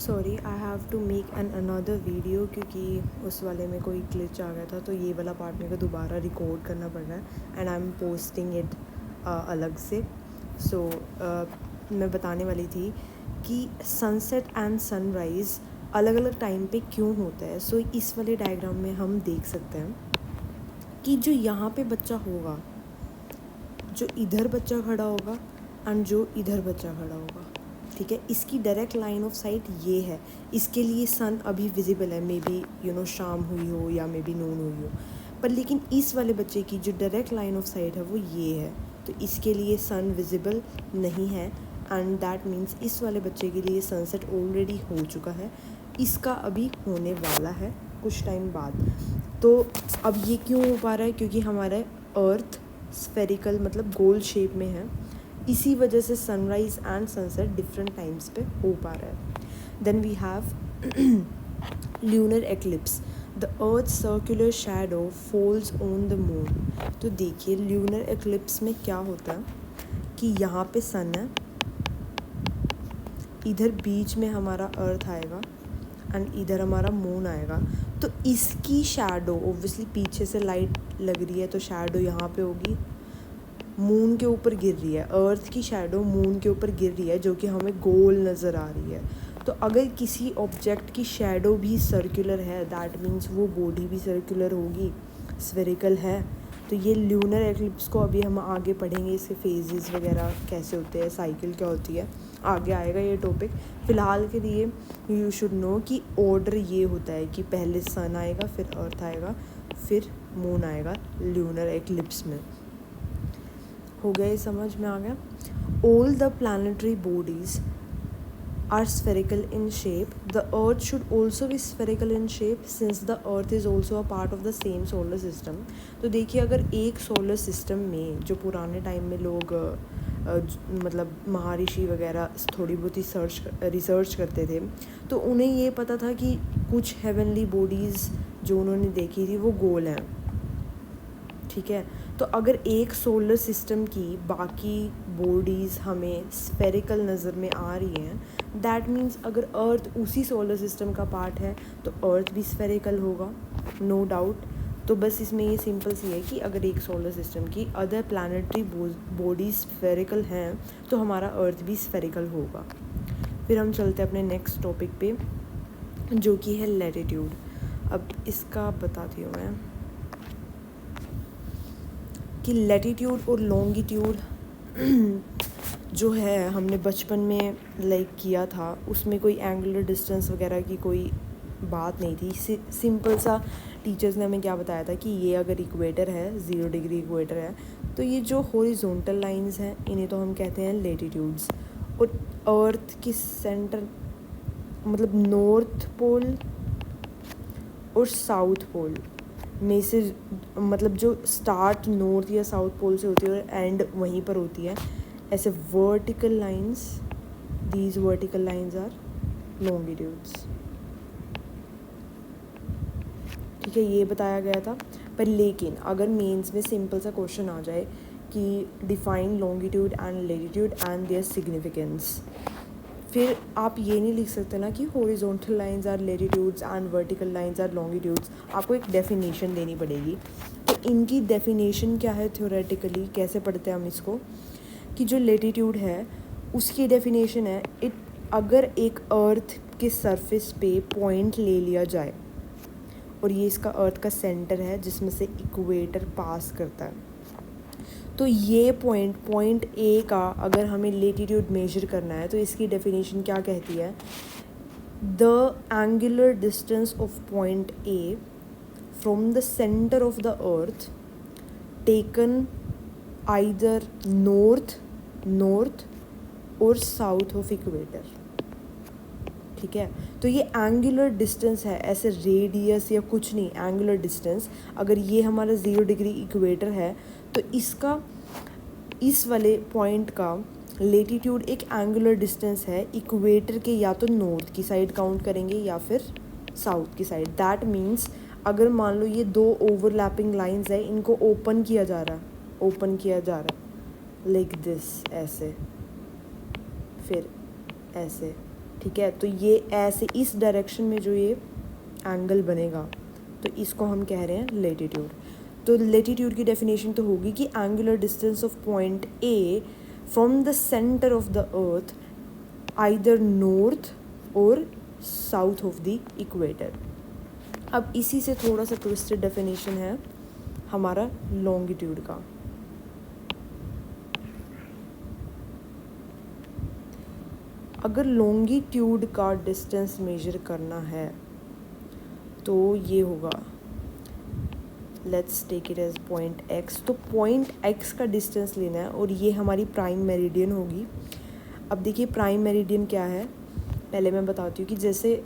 Sorry I have to make an another video क्योंकि उस वाले में कोई ग्लिच आ गया था, तो ये वाला पार्ट मेरे को दोबारा रिकॉर्ड करना पड़ रहा है and I am posting it अलग से। सो मैं बताने वाली थी कि सनसेट एंड सनराइज़ अलग अलग टाइम पे क्यों होता है। सो इस वाले डायग्राम में हम देख सकते हैं कि जो यहाँ पे बच्चा होगा, जो इधर बच्चा खड़ा होगा एंड जो इधर बच्चा खड़ा होगा, ठीक है, इसकी डायरेक्ट लाइन ऑफ साइट ये है। इसके लिए सन अभी विजिबल है, मे बी शाम हुई हो या मे बी नून हुई हो, पर लेकिन इस वाले बच्चे की जो डायरेक्ट लाइन ऑफ साइट है वो ये है, तो इसके लिए सन विजिबल नहीं है एंड दैट मीन्स इस वाले बच्चे के लिए सनसेट ऑलरेडी हो चुका है, इसका अभी होने वाला है कुछ टाइम बाद। तो अब ये क्यों हो पा रहा है? क्योंकि हमारा अर्थ स्फेरिकल मतलब गोल शेप में है, इसी वजह से sunrise and sunset different times पे हो पा रहा है। Then we have lunar eclipse, the earth circular shadow falls on the moon. तो देखिए ल्यूनर एक्लिप्स में क्या होता है कि यहाँ पे सन है, इधर बीच में हमारा अर्थ आएगा एंड इधर हमारा मून आएगा, तो इसकी शैडो ऑब्वियसली पीछे से लाइट लग रही है तो शैडो यहाँ पे होगी, मून के ऊपर गिर रही है, अर्थ की शैडो मून के ऊपर गिर रही है जो कि हमें गोल नज़र आ रही है। तो अगर किसी ऑब्जेक्ट की शैडो भी सर्कुलर है दैट मीन्स वो बॉडी भी सर्कुलर होगी, स्फेरिकल है। तो ये ल्यूनर एक्लिप्स को अभी हम आगे पढ़ेंगे, इसके फेजेस वगैरह कैसे होते हैं, साइकिल क्या होती है, आगे आएगा ये टॉपिक। फ़िलहाल के लिए यू शुड नो कि ऑर्डर ये होता है कि पहले सन आएगा, फिर अर्थ आएगा, फिर मून आएगा ल्यूनर एक्लिप्स में। हो गया, समझ में आ गया? All the planetary bodies are spherical in shape. The earth should also be spherical in shape since the earth is also a part of the same solar system. तो देखिए अगर एक सोलर सिस्टम में जो पुराने टाइम में लोग मतलब महर्षि वगैरह थोड़ी बहुत ही रिसर्च करते थे, तो उन्हें ये पता था कि कुछ हेवनली बॉडीज़ जो उन्होंने देखी थी वो गोल हैं, ठीक है। तो अगर एक सोलर सिस्टम की बाकी बॉडीज़ हमें स्फेरिकल नज़र में आ रही हैं, दैट मीन्स अगर अर्थ उसी सोलर सिस्टम का पार्ट है तो अर्थ भी स्फेरिकल होगा, नो डाउट। तो बस इसमें ये सिंपल सी है कि अगर एक सोलर सिस्टम की अदर प्लानिटरी बॉडीज स्फेरिकल हैं तो हमारा अर्थ भी स्फेरिकल होगा। फिर हम चलते हैं अपने नेक्स्ट टॉपिक पे जो कि है लैटिट्यूड। अब इसका बताती हूँ मैं कि लैटिट्यूड और लॉन्गिट्यूड जो है हमने बचपन में लाइक किया था, उसमें कोई एंगुलर डिस्टेंस वगैरह की कोई बात नहीं थी। सिंपल सा टीचर्स ने हमें क्या बताया था कि ये अगर इक्वेटर है, 0 डिग्री इक्वेटर है, तो ये जो हॉरिजॉन्टल लाइंस हैं इन्हें तो हम कहते हैं लैटिट्यूड्स। और अर्थ की सेंटर मतलब नॉर्थ पोल और साउथ पोल में से मतलब जो स्टार्ट नॉर्थ या साउथ पोल से होती है और एंड वहीं पर होती है, ऐसे vertical lines, these vertical lines are longitudes, ठीक है, ये बताया गया था। पर लेकिन अगर मेंस में सिंपल सा क्वेश्चन आ जाए कि define longitude and latitude and their significance, फिर आप ये नहीं लिख सकते ना कि horizontal lines are latitudes and vertical lines are longitudes, आपको एक डेफिनेशन देनी पड़ेगी। तो इनकी डेफिनेशन क्या है थ्योरेटिकली, कैसे पढ़ते हैं हम इसको, कि जो लैटिट्यूड है उसकी डेफिनेशन है इट अगर एक अर्थ के सरफेस पे पॉइंट ले लिया जाए और ये इसका अर्थ का सेंटर है जिसमें से इक्वेटर पास करता है, तो ये पॉइंट ए का अगर हमें लैटिट्यूड मेजर करना है तो इसकी डेफिनेशन क्या कहती है, the angular distance of point A from the centre of the earth taken either north और साउथ ऑफ इक्वेटर, ठीक है। तो ये एंगुलर डिस्टेंस है, ऐसे रेडियस या कुछ नहीं, एंगुलर डिस्टेंस। अगर ये हमारा 0 डिग्री इक्वेटर है तो इसका इस वाले पॉइंट का लैटिट्यूड एक एंगुलर डिस्टेंस है इक्वेटर के या तो नॉर्थ की साइड काउंट करेंगे या फिर साउथ की साइड। दैट मीन्स अगर मान लो ये दो ओवरलैपिंग लाइंस है, इनको ओपन किया जा रहा है लाइक दिस, ऐसे, फिर ऐसे, ठीक है। तो ये ऐसे इस डायरेक्शन में जो ये एंगल बनेगा तो इसको हम कह रहे हैं लेटीट्यूड। तो लेटीट्यूड की डेफिनेशन तो होगी कि angular distance of point A from the centre of the earth either north और साउथ ऑफ द इक्वेटर। अब इसी से थोड़ा सा ट्विस्टेड डेफिनेशन है हमारा लॉन्गिट्यूड का। अगर लॉन्गिट्यूड का डिस्टेंस मेजर करना है तो ये होगा, let's take it as point X. तो पॉइंट एक्स का डिस्टेंस लेना है और ये हमारी प्राइम मेरिडियन होगी। अब देखिए प्राइम मेरिडियन क्या है, पहले मैं बताती हूँ कि जैसे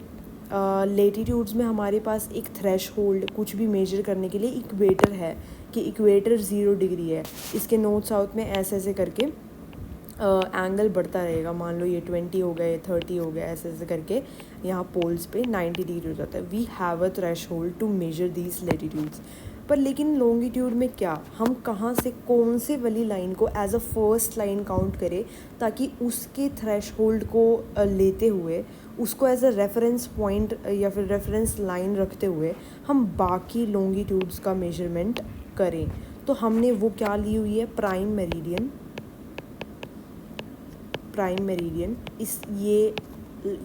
लेटीट्यूड्स में हमारे पास एक थ्रेश होल्ड कुछ भी मेजर करने के लिए इक्वेटर है कि इक्वेटर 0 डिग्री है, इसके नॉर्थ साउथ में ऐसे ऐसे करके एंगल बढ़ता रहेगा। मान लो ये 20 हो गए, 30 हो गए, ऐसे ऐसे करके यहाँ पोल्स पे 90 डिग्री हो जाता है। We have a threshold to measure these latitudes. पर लेकिन लॉन्गिट्यूड में क्या, हम कहाँ से कौन से वाली लाइन को as a first line count करें ताकि उसके थ्रेश होल्ड को लेते हुए उसको एज अ रेफरेंस पॉइंट या फिर रेफरेंस लाइन रखते हुए हम बाकी लॉन्गिट्यूड्स का मेजरमेंट करें। तो हमने वो क्या ली हुई है, प्राइम मेरिडियन। प्राइम मेरिडियन इस ये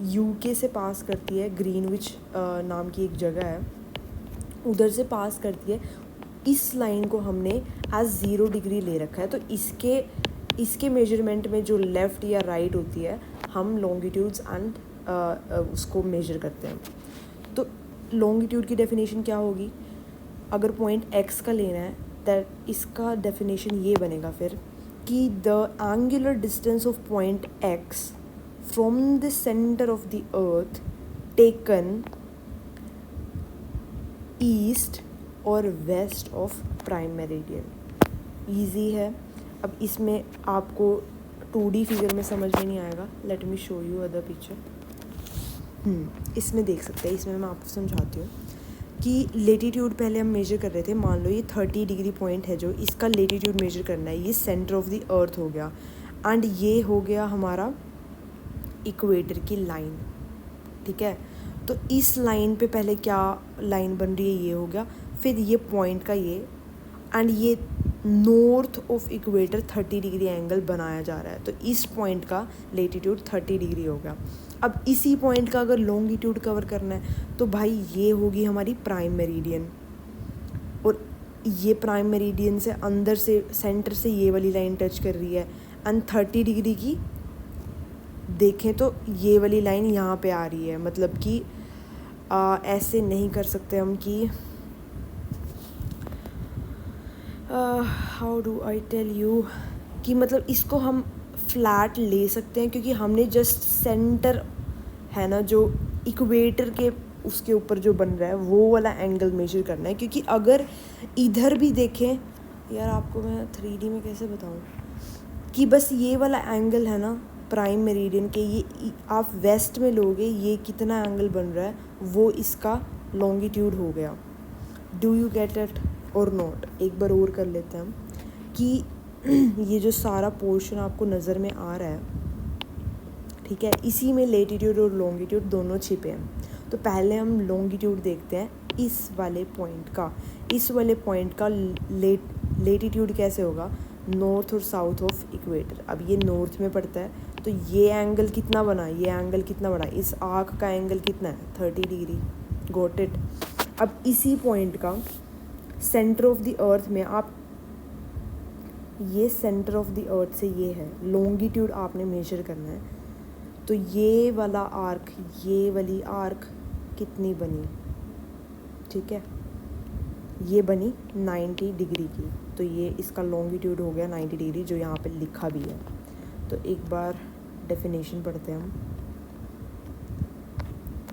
यूके से पास करती है, ग्रीनविच नाम की एक जगह है, उधर से पास करती है। इस लाइन को हमने एज 0 डिग्री ले रखा है। तो इसके मेजरमेंट में जो लेफ़्ट या राइट होती है हम लॉन्गिट्यूड्स एंड उसको मेजर करते हैं। तो लॉन्गिट्यूड की डेफिनेशन क्या होगी, अगर पॉइंट एक्स का लेना है दैट इसका डेफिनेशन ये बनेगा फिर कि the angular distance of point X from the centre of the earth taken east और west of prime meridian. Easy है। अब इसमें आपको 2D फिगर में समझ में नहीं आएगा, let me show you other picture. इसमें देख सकते हैं, इसमें मैं आपको समझाती हूँ कि लेटीट्यूड पहले हम मेजर कर रहे थे। मान लो ये 30 डिग्री पॉइंट है जो इसका लेटीट्यूड मेजर करना है, ये सेंटर ऑफ द अर्थ हो गया एंड ये हो गया हमारा इक्वेटर की लाइन, ठीक है। तो इस लाइन पे पहले क्या लाइन बन रही है, ये हो गया, फिर ये पॉइंट का ये एंड ये north of equator 30 degree angle बनाया जा रहा है। तो इस पॉइंट का लेटीट्यूड 30 डिग्री हो गया। अब इसी पॉइंट का अगर लॉन्गिट्यूड कवर करना है तो भाई ये होगी हमारी प्राइम मेरिडियन, और ये प्राइम मेरिडियन से अंदर से सेंटर से ये वाली लाइन टच कर रही है एंड 30 डिग्री की देखें तो ये वाली लाइन यहाँ पे आ रही है। मतलब कि ऐसे नहीं कर सकते हम कि how do I tell you कि मतलब इसको हम फ्लैट ले सकते हैं क्योंकि हमने जस्ट सेंटर है ना जो इक्वेटर के उसके ऊपर जो बन रहा है वो वाला एंगल मेजर करना है। क्योंकि अगर इधर भी देखें, यार आपको मैं 3D में कैसे बताऊँ कि बस ये वाला एंगल है ना प्राइम मेरिडियन के, ये आप वेस्ट में लोगे ये कितना एंगल बन रहा है वो इसका लॉन्गिट्यूड हो गया। डू यू गेट इट और नॉट। एक बार और कर लेते हैं हम कि ये जो सारा पोर्शन आपको नज़र में आ रहा है, ठीक है, इसी में लेटीट्यूड और लॉन्गिट्यूड दोनों छिपे हैं। तो पहले हम लॉन्गिट्यूड देखते हैं इस वाले पॉइंट का। इस वाले पॉइंट का लेटीट्यूड कैसे होगा, नॉर्थ और साउथ ऑफ इक्वेटर। अब ये नॉर्थ में पड़ता है तो ये एंगल कितना बना, ये एंगल कितना बना, इस आर्क का एंगल कितना है 30 डिग्री। Got it. अब इसी पॉइंट का सेंटर ऑफ द अर्थ में आप ये सेंटर ऑफ द अर्थ से ये है लॉन्गिट्यूड आपने मेजर करना है। तो ये वाला आर्क, ये वाली आर्क कितनी बनी, ठीक है, ये बनी 90 डिग्री की। तो ये इसका लॉन्गिट्यूड हो गया 90 डिग्री जो यहाँ पे लिखा भी है। तो एक बार डेफिनेशन पढ़ते हैं हम,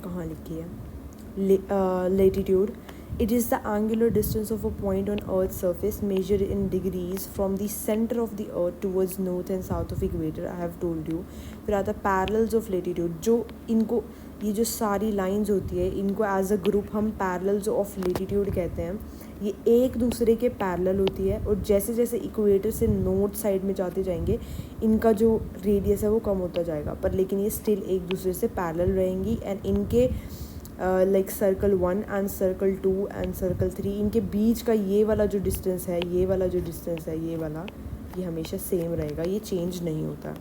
कहाँ लिखी है। Latitude, it is the angular distance of a point on Earth's surface measured in degrees from the center of the Earth towards north and south of equator. I have told you. फिर आता है parallels of latitude, जो इनको ये जो सारी lines होती है इनको एज अ ग्रुप हम parallels of latitude कहते हैं। ये एक दूसरे के पैरेलल होती है, और जैसे जैसे इक्वेटर से नॉर्थ साइड में जाते जाएंगे इनका जो रेडियस है वो कम होता जाएगा, पर लेकिन ये स्टिल एक दूसरे से पैरेलल रहेंगी। एंड इनके like circle 1 and circle 2 and circle 3, इनके बीच का ये वाला जो डिस्टेंस है, ये वाला जो डिस्टेंस है, ये वाला, ये हमेशा सेम रहेगा, ये चेंज नहीं होता।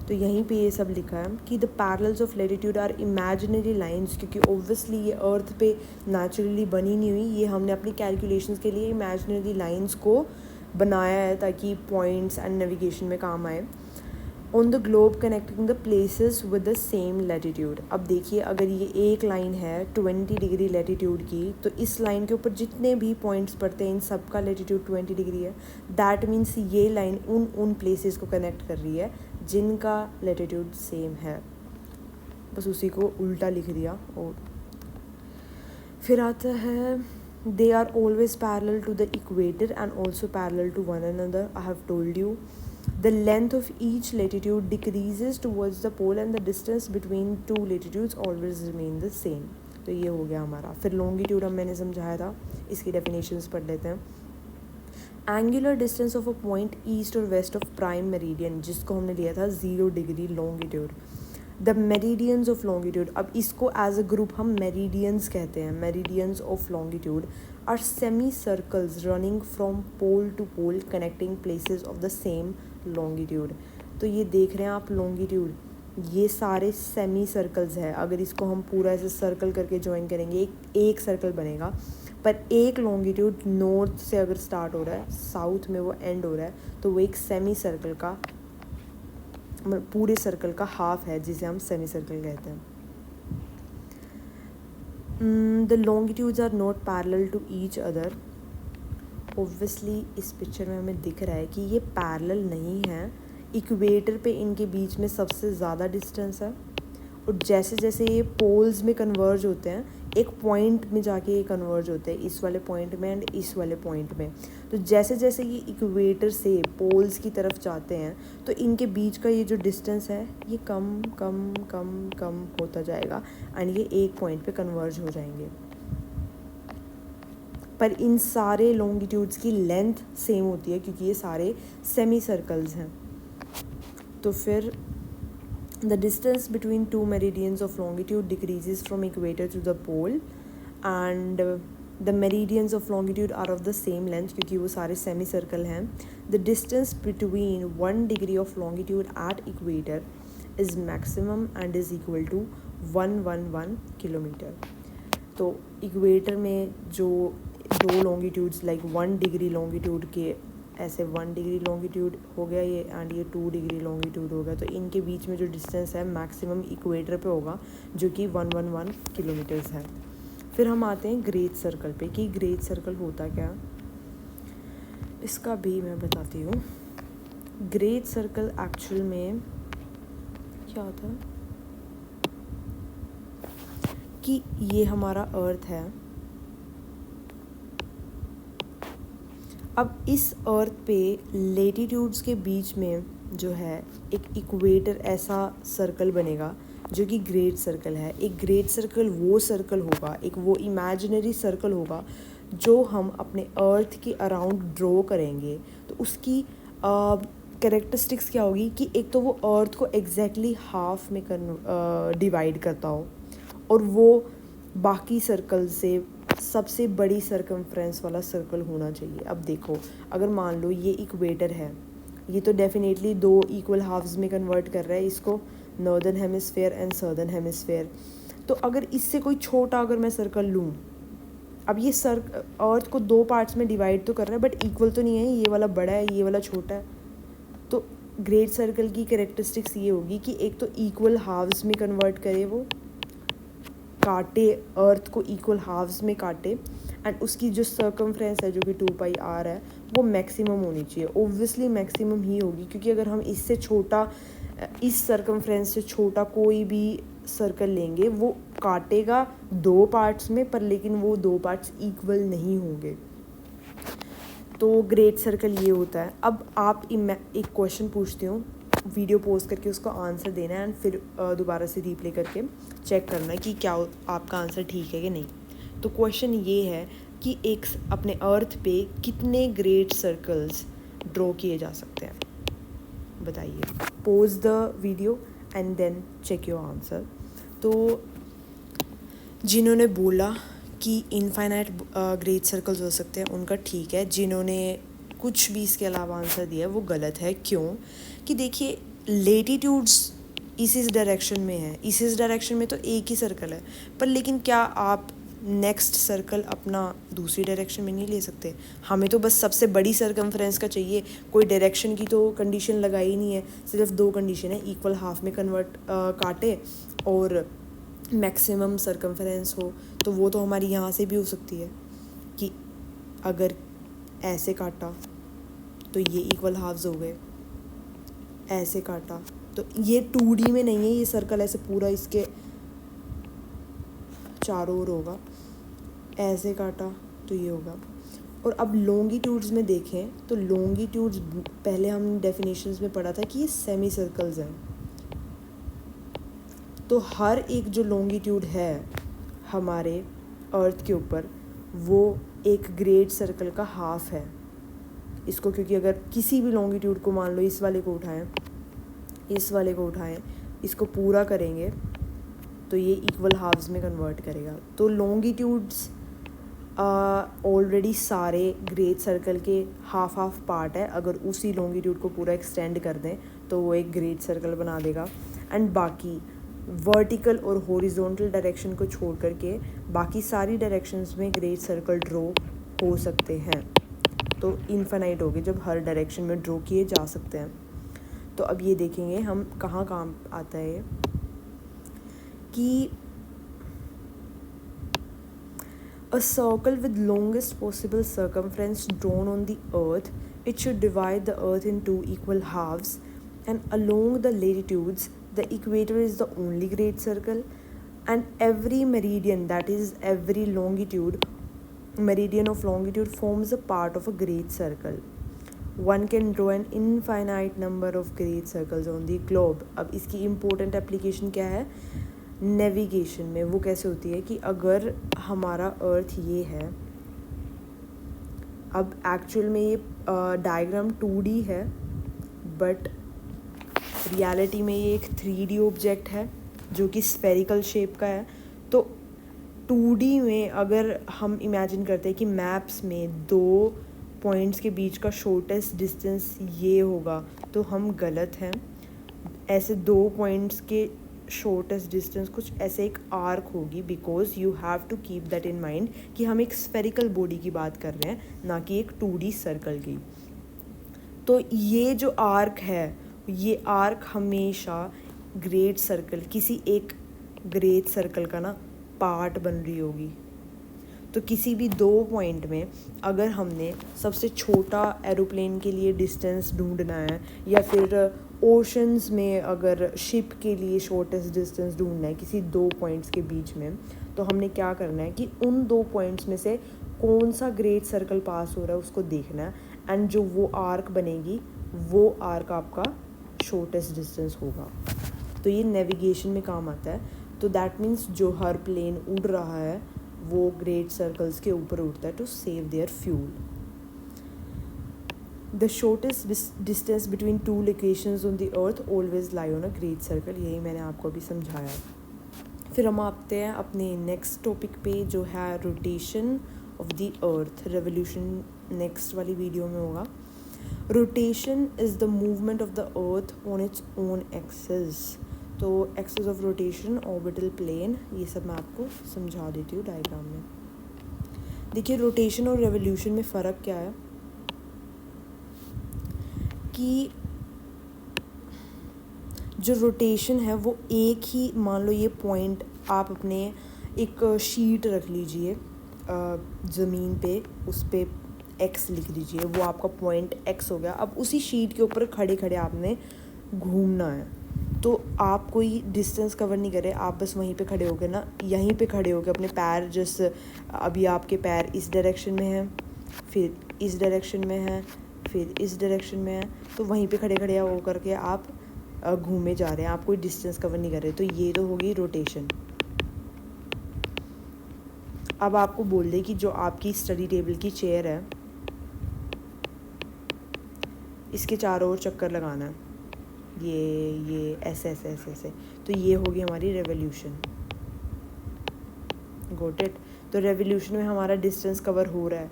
तो यहीं पे ये सब लिखा है कि the parallels of latitude are imaginary lines, क्योंकि ऑब्वियसली ये अर्थ पे नेचुरली बनी नहीं हुई, ये हमने अपनी कैलकुलेशंस के लिए इमेजिनरी लाइंस को बनाया है ताकि पॉइंट्स एंड नेविगेशन में काम आए। On the globe connecting the places with the same latitude. अब देखिए, अगर ये एक लाइन है 20 डिग्री लैटिट्यूड की, तो इस लाइन के ऊपर जितने भी पॉइंट्स पड़ते हैं इन सब का लैटिट्यूड 20 डिग्री है। दैट मीन्स ये लाइन उन प्लेसेस को कनेक्ट कर रही है जिनका लैटिट्यूड सेम है, बस उसी को उल्टा लिख दिया। और फिर आता है they are always parallel to the equator and also parallel to one another. I have told you the length of each latitude decreases towards the pole and the distance between two latitudes always remain the same। तो ये हो गया हमारा। फिर longitude हम मैंने समझाया था, इसकी डेफिनेशंस पढ़ लेते हैं। Angular distance of a point east और वेस्ट ऑफ प्राइम मेरिडियन, जिसको हमने लिया था 0 degree longitude. The meridians of longitude, अब इसको एज अ ग्रुप हम मेरिडियंस कहते हैं। Meridians of longitude are semi circles running from pole to pole connecting places of the same longitude. तो ये देख रहे हैं आप लॉन्गिट्यूड, ये सारे सेमी सर्कल्स है। अगर इसको हम पूरा ऐसे सर्कल करके ज्वाइन करेंगे एक सर्कल बनेगा, पर एक लॉन्गिट्यूड नॉर्थ से अगर स्टार्ट हो रहा है, साउथ में वो एंड हो रहा है, तो वो एक सेमी सर्कल का, पूरे सर्कल का हाफ है, जिसे हम सेमी सर्कल कहते हैं। The longitudes are not parallel to each other. Obviously इस पिक्चर में हमें दिख रहा है कि ये पैरेलल नहीं है। इक्वेटर पे इनके बीच में सबसे ज़्यादा डिस्टेंस है, और जैसे जैसे ये पोल्स में कन्वर्ज होते हैं, एक पॉइंट में जाके ये कन्वर्ज होते हैं, इस वाले पॉइंट में एंड इस वाले पॉइंट में। तो जैसे जैसे ये इक्वेटर से पोल्स की तरफ जाते हैं, तो इनके बीच का ये जो डिस्टेंस है ये कम कम कम कम होता जाएगा, एंड ये एक पॉइंट पे कन्वर्ज हो जाएंगे। पर इन सारे लॉन्गिट्यूड्स की लेंथ सेम होती है, क्योंकि ये सारे सेमी सर्कल्स हैं। तो फिर the distance between two meridians of longitude decreases from equator to the pole, and the meridians of longitude are of the same length, क्योंकि वो सारे semi circle हैं। The distance between 1 degree of longitude at equator is maximum and is equal to 111 kilometre. तो equator में जो दो longitudes like 1 degree longitude के, ऐसे 1 डिग्री लॉन्गिट्यूड हो गया ये, एंड ये 2 डिग्री लॉन्गिट्यूड हो गया, तो इनके बीच में जो डिस्टेंस है मैक्सिमम इक्वेटर पे होगा, जो कि 111 किलोमीटर्स है। फिर हम आते हैं ग्रेट सर्कल पे, कि ग्रेट सर्कल होता क्या, इसका भी मैं बताती हूँ। ग्रेट सर्कल एक्चुअल में क्या होता है कि ये हमारा अर्थ है। अब इस अर्थ पे लेटीट्यूड्स के बीच में जो है एक इक्वेटर ऐसा सर्कल बनेगा जो कि ग्रेट सर्कल है। एक ग्रेट सर्कल वो सर्कल होगा, एक वो इमेजिनरी सर्कल होगा जो हम अपने अर्थ के अराउंड ड्रॉ करेंगे। तो उसकी कैरेक्टरिस्टिक्स क्या होगी कि एक तो वो अर्थ को एग्जैक्टली हाफ में डिवाइड करता हो, और वो बाकी सर्कल से सबसे बड़ी सर्कमफ्रेंस वाला सर्कल होना चाहिए। अब देखो, अगर मान लो ये इक्वेटर है, ये तो डेफिनेटली 2 इक्वल हाफ्स में कन्वर्ट कर रहा है इसको, northern hemisphere and southern hemisphere. तो अगर इससे कोई छोटा अगर मैं सर्कल लूँ, अब ये अर्थ को 2 पार्ट्स में डिवाइड तो कर रहा है, बट इक्वल तो नहीं है, ये वाला बड़ा है, ये वाला छोटा है। तो ग्रेट सर्कल की कैरेक्टरिस्टिक्स ये होगी कि एक तो इक्वल हाफ्स में कन्वर्ट करे, वो काटे अर्थ को इक्वल हाफ्स में काटे, एंड उसकी जो सर्कमफ्रेंस है जो कि 2πr है वो मैक्सिमम होनी चाहिए। ओब्वियसली मैक्सिमम ही होगी, क्योंकि अगर हम इससे छोटा, इस सर्कमफ्रेंस से छोटा कोई भी सर्कल लेंगे वो काटेगा 2 पार्ट्स में, पर लेकिन वो 2 पार्ट्स इक्वल नहीं होंगे। तो ग्रेट सर्कल ये होता है। अब आप एक क्वेश्चन पूछती हूँ, वीडियो पोस्ट करके उसका आंसर देना है, एंड फिर दोबारा से रीप्ले करके चेक करना है कि क्या आपका आंसर ठीक है कि नहीं। तो क्वेश्चन ये है कि एक अपने अर्थ पे कितने ग्रेट सर्कल्स ड्रॉ किए जा सकते हैं, बताइए। Pause the video and then check your answer. तो जिन्होंने बोला कि इनफाइनाइट ग्रेट सर्कल्स हो सकते हैं उनका ठीक है, जिन्होंने कुछ भी इसके अलावा आंसर दिया है वो गलत है। क्यों? कि देखिए लेटीट्यूड्स इस डायरेक्शन में है, इस डायरेक्शन में तो एक ही सर्कल है, पर लेकिन क्या आप नेक्स्ट सर्कल अपना दूसरी डायरेक्शन में नहीं ले सकते? हमें तो बस सबसे बड़ी सर्कमफ्रेंस का चाहिए, कोई डायरेक्शन की तो कंडीशन लगाई नहीं है, सिर्फ दो कंडीशन है, इक्वल हाफ में कन्वर्ट काटे और मैक्सिमम सर्कमफ्रेंस हो। तो वो तो हमारी यहाँ से भी हो सकती है कि अगर ऐसे काटा तो ये इक्वल हाफ्स हो गए, ऐसे काटा तो ये 2D में नहीं है, ये सर्कल ऐसे पूरा इसके चारों ओर होगा, ऐसे काटा तो ये होगा। और अब लॉन्गिट्यूड्स में देखें तो लॉन्गिट्यूड्स पहले हम डेफिनेशंस में पढ़ा था कि ये सेमी सर्कल्स हैं। तो हर एक जो लॉन्गिट्यूड है हमारे अर्थ के ऊपर वो एक ग्रेट सर्कल का हाफ है इसको, क्योंकि अगर किसी भी लॉन्गिट्यूड को मान लो इस वाले को उठाएं, इस वाले को उठाएं, इसको पूरा करेंगे तो ये इक्वल हाफ्स में कन्वर्ट करेगा। तो लॉन्गिट्यूड्स ऑलरेडी सारे ग्रेट सर्कल के हाफ हाफ पार्ट है, अगर उसी लॉन्गिट्यूड को पूरा एक्सटेंड कर दें तो वो एक ग्रेट सर्कल बना देगा। एंड बाकी वर्टिकल और हॉरिजॉन्टल डायरेक्शन को छोड़ करके बाकी सारी डायरेक्शंस में ग्रेट सर्कल ड्रॉ हो सकते हैं। तो इनफाइनाइट हो गए जब हर डायरेक्शन में ड्रॉ किए जा सकते हैं। तो अब ये देखेंगे हम कहाँ काम आता है कि a circle with longest possible circumference drawn on the earth, it should divide the earth in two equal halves, and along the latitudes the equator is the only great circle, and every meridian, that is every longitude, meridian of longitude forms a part of a great circle. One can draw an infinite number of great circles on the globe. अब इसकी important application क्या है navigation में? वो कैसे होती है कि अगर हमारा अर्थ ये है, अब एक्चुअल में ये डायग्राम 2D है बट रियलिटी में ये एक 3D ऑब्जेक्ट है जो कि स्फेरिकल शेप का है। तो 2D में अगर हम इमेजिन करते हैं कि मैप्स में दो पॉइंट्स के बीच का शॉर्टेस्ट डिस्टेंस ये होगा तो हम गलत हैं। ऐसे दो पॉइंट्स के शॉर्टेस्ट डिस्टेंस कुछ ऐसे एक आर्क होगी, because you have to keep that in mind कि हम एक स्फेरिकल बॉडी की बात कर रहे हैं, ना कि एक 2D सर्कल की। तो ये जो आर्क है, ये आर्क हमेशा ग्रेट सर्कल, किसी एक ग्रेट सर्कल का ना पार्ट बन रही होगी। तो किसी भी दो पॉइंट में अगर हमने सबसे छोटा एरोप्लेन के लिए डिस्टेंस ढूंढना है, या फिर ओशंस में अगर शिप के लिए शॉर्टेस्ट डिस्टेंस ढूंढना है किसी दो पॉइंट्स के बीच में, तो हमने क्या करना है कि उन दो पॉइंट्स में से कौन सा ग्रेट सर्कल पास हो रहा है उसको देखना है, एंड जो वो आर्क बनेगी वो आर्क आपका शॉर्टेस्ट डिस्टेंस होगा। तो ये नेविगेशन में काम आता है। तो दैट मीन्स जो हर प्लेन उड़ रहा है वो ग्रेट सर्कल्स के ऊपर उड़ता है to save their fuel. The shortest distance between two locations on the earth always lie on a great circle, यही मैंने आपको अभी समझाया। फिर हम आते हैं अपने नेक्स्ट टॉपिक पे जो है rotation of the earth. Revolution next वाली वीडियो में होगा। Rotation is the movement of the earth on its own axis. तो axis of rotation, orbital plane, ये सब मैं आपको समझा देती हूँ डायग्राम में। देखिए रोटेशन और रेवोल्यूशन में फ़र्क क्या है कि जो रोटेशन है वो एक ही, मान लो ये पॉइंट आप अपने एक शीट रख लीजिए ज़मीन पे, उस पर एक्स लिख दीजिए, वो आपका पॉइंट एक्स हो गया। अब उसी शीट के ऊपर खड़े खड़े आपने घूमना है, तो आप कोई डिस्टेंस कवर नहीं करे, आप बस वहीं पे खड़े होकर ना, यहीं पे खड़े होकर अपने पैर, जैसे अभी आपके पैर इस डायरेक्शन में हैं, फिर इस डायरेक्शन में हैं, फिर इस डायरेक्शन में है, तो वहीं पे खड़े खड़े हो करके आप घूमे जा रहे हैं, आप कोई डिस्टेंस कवर नहीं कर रहे। तो ये तो होगी रोटेशन। अब आपको बोल दे कि जो आपकी स्टडी टेबल की चेयर है इसके चारों ओर चक्कर लगाना है, ये ऐसे ऐसे ऐसे ऐसे, तो ये होगी हमारी रेवोल्यूशन। Got it. तो रेवोल्यूशन में हमारा डिस्टेंस कवर हो रहा है।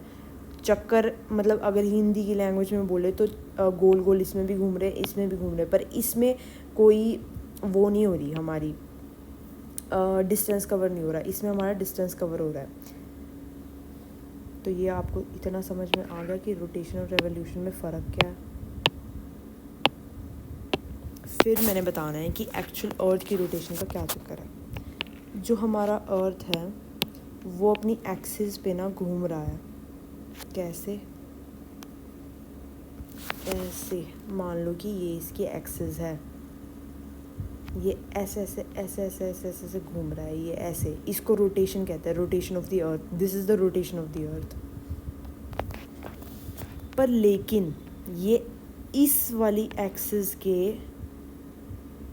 चक्कर मतलब अगर हिंदी की लैंग्वेज में बोले तो गोल गोल इसमें भी घूम रहे, इसमें भी घूम रहे, पर इसमें कोई वो नहीं हो रही हमारी, डिस्टेंस कवर नहीं हो रहा, इसमें हमारा डिस्टेंस कवर हो रहा है। तो ये आपको इतना समझ में आ गया कि रोटेशन और रेवोल्यूशन में फ़र्क क्या है। फिर मैंने बताना है कि एक्चुअल अर्थ की रोटेशन का क्या चक्कर है। जो हमारा अर्थ है वो अपनी एक्सिस पे ना घूम रहा है। कैसे? ऐसे मान लो कि ये इसकी एक्सिस है, ये ऐसे ऐसे ऐसे ऐसे ऐसे ऐसे ऐसे घूम रहा है, ये ऐसे, इसको रोटेशन कहते हैं, rotation of the earth. This is the rotation of the अर्थ। पर लेकिन ये इस वाली एक्सिस के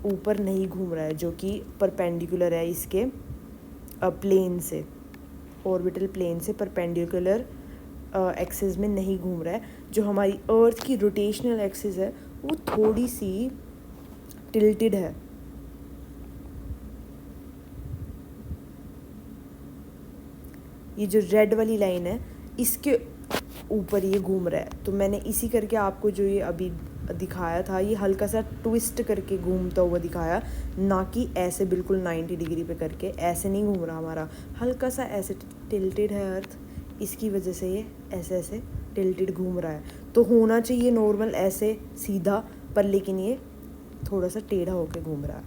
ऊपर नहीं घूम रहा है, जो कि परपेंडिकुलर है इसके प्लेन से, ऑर्बिटल प्लेन से परपेंडिकुलर एक्सिस में नहीं घूम रहा है। जो हमारी अर्थ की रोटेशनल एक्सिस है वो थोड़ी सी टिल्टेड है। ये जो रेड वाली लाइन है इसके ऊपर ये घूम रहा है। तो मैंने इसी करके आपको जो ये अभी दिखाया था, ये हल्का सा ट्विस्ट करके घूमता हुआ दिखाया, ना कि ऐसे बिल्कुल 90 डिग्री पे करके। ऐसे नहीं घूम रहा हमारा, हल्का सा ऐसे टिल्टेड है अर्थ, इसकी वजह से ये ऐसे ऐसे टिल्टेड घूम रहा है। तो होना चाहिए नॉर्मल ऐसे सीधा, पर लेकिन ये थोड़ा सा टेढ़ा होके घूम रहा है।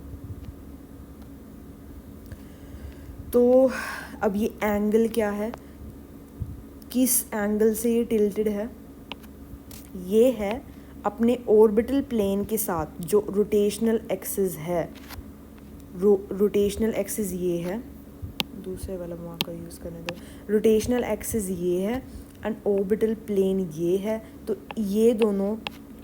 तो अब ये एंगल क्या है, किस एंगल से ये टिल्टेड है? ये है अपने ऑर्बिटल प्लेन के साथ जो रोटेशनल एक्सिस है। रोटेशनल एक्सिस ये है, दूसरे वाला मार्कर यूज़ करने दो। रोटेशनल एक्सिस ये है एंड ऑर्बिटल प्लेन ये है। तो ये दोनों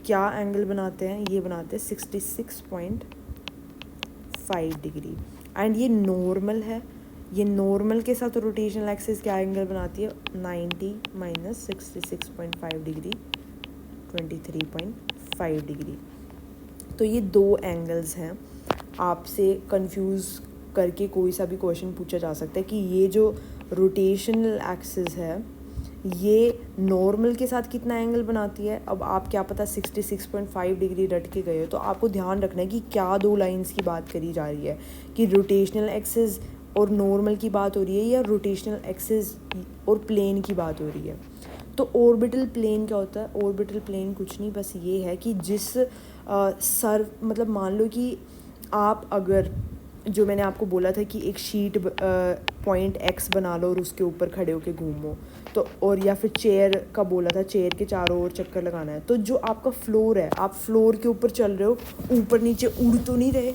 क्या एंगल बनाते हैं? ये बनाते हैं 66.5 डिग्री। एंड ये नॉर्मल है, ये नॉर्मल के साथ रोटेशनल एक्सिस क्या एंगल बनाती है? 90 माइनस 66.5 डिग्री 23.5 डिग्री। तो ये दो एंगल्स हैं। आपसे कंफ्यूज करके कोई सा भी क्वेश्चन पूछा जा सकता है कि ये जो रोटेशनल एक्सिस है ये नॉर्मल के साथ कितना एंगल बनाती है। अब आप क्या पता 66.5 डिग्री रट के गए हो, तो आपको ध्यान रखना है कि क्या दो लाइंस की बात करी जा रही है, कि रोटेशनल एक्सिस और नॉर्मल की बात हो रही है या रोटेशनल एक्सिस और प्लेन की बात हो रही है। तो ऑर्बिटल प्लेन क्या होता है? ऑर्बिटल प्लेन कुछ नहीं, बस ये है कि जिस मतलब मान लो कि आप अगर, जो मैंने आपको बोला था कि एक शीट पॉइंट एक्स बना लो और उसके ऊपर खड़े होके घूमो, तो और या फिर चेयर का बोला था, चेयर के चारों ओर चक्कर लगाना है। तो जो आपका फ्लोर है, आप फ्लोर के ऊपर चल रहे हो, ऊपर नीचे उड़ तो नहीं रहे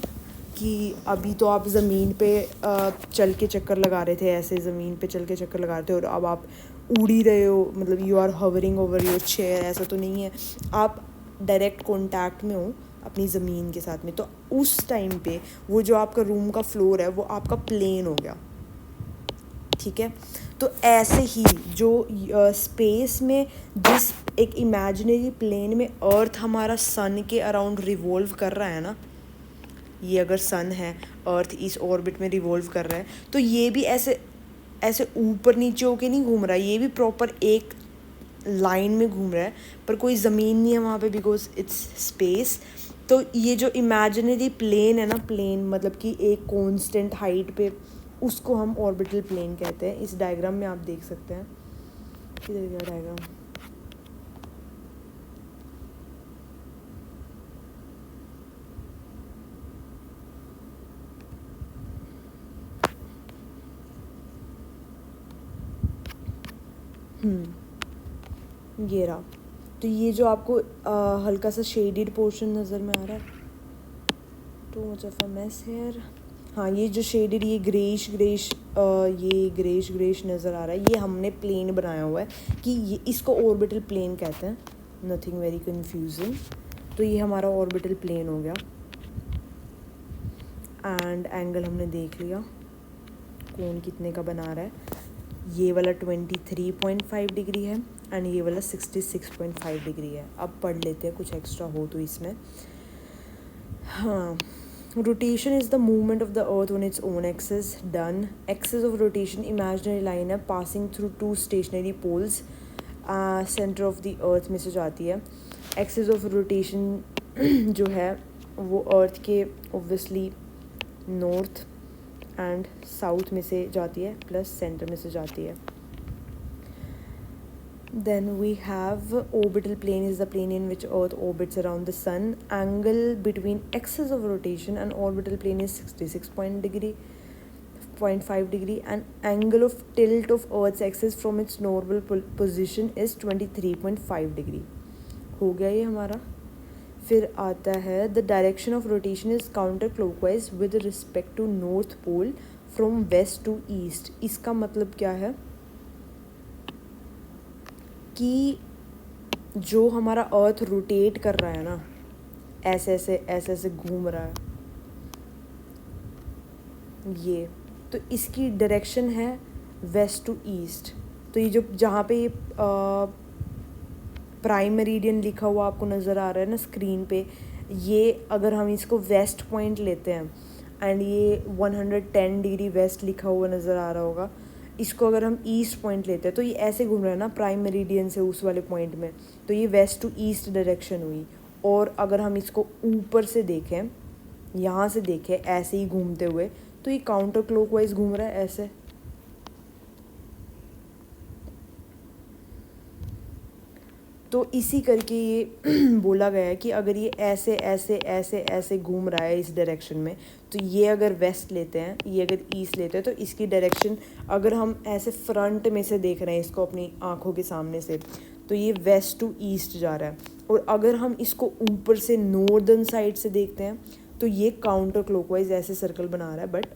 कि अभी तो आप ज़मीन पे चल के चक्कर लगा रहे थे, ऐसे ज़मीन पे चल के चक्कर लगा रहे थे, और अब आप उड़ ही रहे हो, मतलब you are hovering over your chair. ऐसा तो नहीं है, आप डायरेक्ट कॉन्टैक्ट में हो अपनी ज़मीन के साथ में। तो उस टाइम पे वो जो आपका रूम का फ्लोर है वो आपका प्लेन हो गया, ठीक है। तो ऐसे ही जो स्पेस में जिस एक इमेजिनरी प्लेन में अर्थ हमारा सन के अराउंड रिवॉल्व कर रहा है ना, ये अगर सन है, अर्थ इस ऑर्बिट में रिवॉल्व कर रहा है, तो ये भी ऐसे ऐसे ऊपर नीचे होके नहीं घूम रहा है, ये भी प्रॉपर एक लाइन में घूम रहा है, पर कोई ज़मीन नहीं है वहाँ पे, बिकॉज इट्स स्पेस। तो ये जो इमेजिनरी प्लेन है ना, प्लेन मतलब कि एक कांस्टेंट हाइट पे, उसको हम ऑर्बिटल प्लेन कहते हैं। इस डायग्राम में आप देख सकते हैं, किधर गया डायग्राम? ये रहा। तो ये जो आपको हल्का सा शेडेड पोर्शन नज़र में आ रहा है, too much of a mess here. हाँ, ये जो शेडेड, ये ग्रेश ग्रेश नज़र आ रहा है, ये हमने प्लेन बनाया हुआ है कि ये इसको ऑर्बिटल प्लेन कहते हैं। Nothing very confusing. तो ये हमारा ऑर्बिटल प्लेन हो गया। एंड एंगल हमने देख लिया कौन कितने का बना रहा है। ये वाला 23.5 डिग्री है एंड ये वाला 66.5 डिग्री है। अब पढ़ लेते हैं कुछ एक्स्ट्रा हो तो इसमें। हाँ, rotation is the movement of the earth on its own axis. Done. Axis of rotation imaginary line है passing through two stationary poles, centre of the earth में से जाती है। एक्सिस ऑफ रोटेशन जो है वो अर्थ के ऑब्वियसली नॉर्थ एंड साउथ में से जाती है प्लस सेंटर में से जाती है। Then we have orbital plane is the plane in which Earth orbits around the Sun. Angle between axis of rotation and orbital plane is 66.5 degree and angle of tilt of Earth's axis from its normal position is 23.5 degree. हो गया ये हमारा। फिर आता है the direction of rotation is counterclockwise with respect to north pole from west to east. इसका मतलब क्या है कि जो हमारा अर्थ रोटेट कर रहा है ना, ऐसे ऐसे घूम रहा है ये, तो इसकी डायरेक्शन है वेस्ट टू ईस्ट। तो ये जो जहाँ पे ये प्राइम मेरिडियन लिखा हुआ आपको नज़र आ रहा है ना स्क्रीन पे, ये अगर हम इसको वेस्ट पॉइंट लेते हैं एंड ये 110 डिग्री वेस्ट लिखा हुआ नज़र आ रहा होगा, इसको अगर हम ईस्ट पॉइंट लेते हैं तो ये ऐसे घूम रहा है ना प्राइम मेरिडियन से उस वाले पॉइंट में, तो ये वेस्ट टू ईस्ट डायरेक्शन हुई। और अगर हम इसको ऊपर से देखें, यहाँ से देखें ऐसे ही घूमते हुए, तो ये काउंटर क्लॉकवाइज घूम रहा है ऐसे। तो इसी करके ये बोला गया है कि अगर ये ऐसे ऐसे ऐसे ऐसे घूम रहा है इस डायरेक्शन में, तो ये अगर वेस्ट लेते हैं, ये अगर ईस्ट लेते हैं, तो इसकी डायरेक्शन अगर हम ऐसे फ्रंट में से देख रहे हैं इसको अपनी आँखों के सामने से, तो ये वेस्ट टू ईस्ट जा रहा है। और अगर हम इसको ऊपर से नॉर्दर्न साइड से देखते हैं तो ये काउंटर क्लॉकवाइज ऐसे सर्कल बना रहा है। बट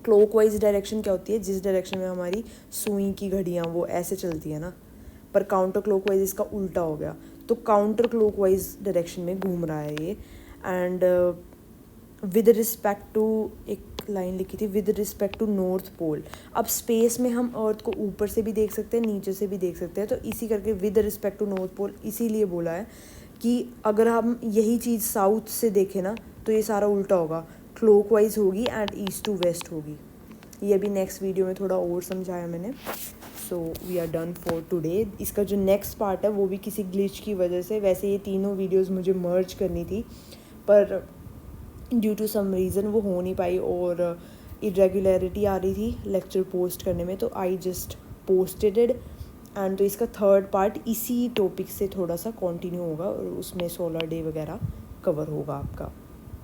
क्लॉकवाइज डायरेक्शन क्या होती है, जिस डायरेक्शन में हमारी सुई की घड़ियाँ वो ऐसे चलती है ना, पर काउंटर क्लॉकवाइज इसका उल्टा हो गया, तो काउंटर क्लॉकवाइज डायरेक्शन में घूम रहा है ये। एंड विद रिस्पेक्ट टू, एक लाइन लिखी थी, with respect to north pole. अब स्पेस में हम अर्थ को ऊपर से भी देख सकते हैं, नीचे से भी देख सकते हैं, तो इसी करके with respect to north pole इसीलिए बोला है कि अगर हम यही चीज़ साउथ से देखें ना तो ये सारा उल्टा होगा, क्लॉकवाइज होगी एंड ईस्ट टू वेस्ट होगी। ये अभी नेक्स्ट वीडियो में थोड़ा और समझाया मैंने। So we are done for today. इसका जो नेक्स्ट पार्ट है वो भी किसी ग्लिच की वजह से, वैसे ये तीनों वीडियोस मुझे मर्ज करनी थी पर ड्यू टू सम रीज़न वो हो नहीं पाई और इरेगुलरिटी आ रही थी लेक्चर पोस्ट करने में, तो I just posted it. And तो इसका थर्ड पार्ट इसी टॉपिक से थोड़ा सा कंटिन्यू होगा और उसमें सोलर डे वगैरह कवर होगा आपका।